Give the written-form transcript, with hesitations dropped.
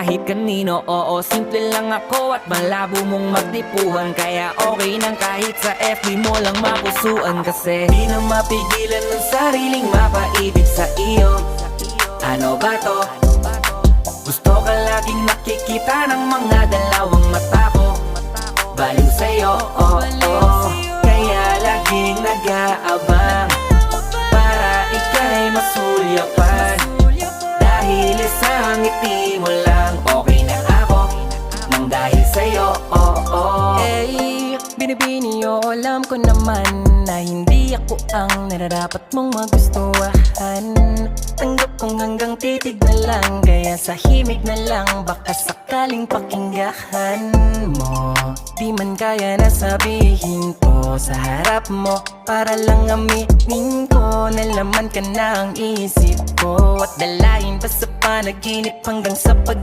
kahit kanino. Oo, simple lang ako at malabo mong magdipuhan, kaya okay nang kahit sa FB mo lang mapusuan. Kasi di na mapigilan ng sariling mapaibig sa iyo. Ano ba to? Gusto ka laging nakikita ng mga dalawang mata ko. Baliw sa'yo, oh, oh. Kaya laging nag-aabang para ika'y masulyapan. Dahil isang ngiti mo lang, okay na ako nang dahil sa'yo, oh, oh. Eh, binibini o alam ko naman na hindi ako ang nararapat mong magustuhan. Tanggap kong hanggang titig na lang, kaya sa himig na lang baka sakaling pakinggan mo. Di man kaya na sabihin ko sa harap mo, para lang aminin ko na laman ka na ang isip ko. At dalayin pa sa panaginip hanggang sa pag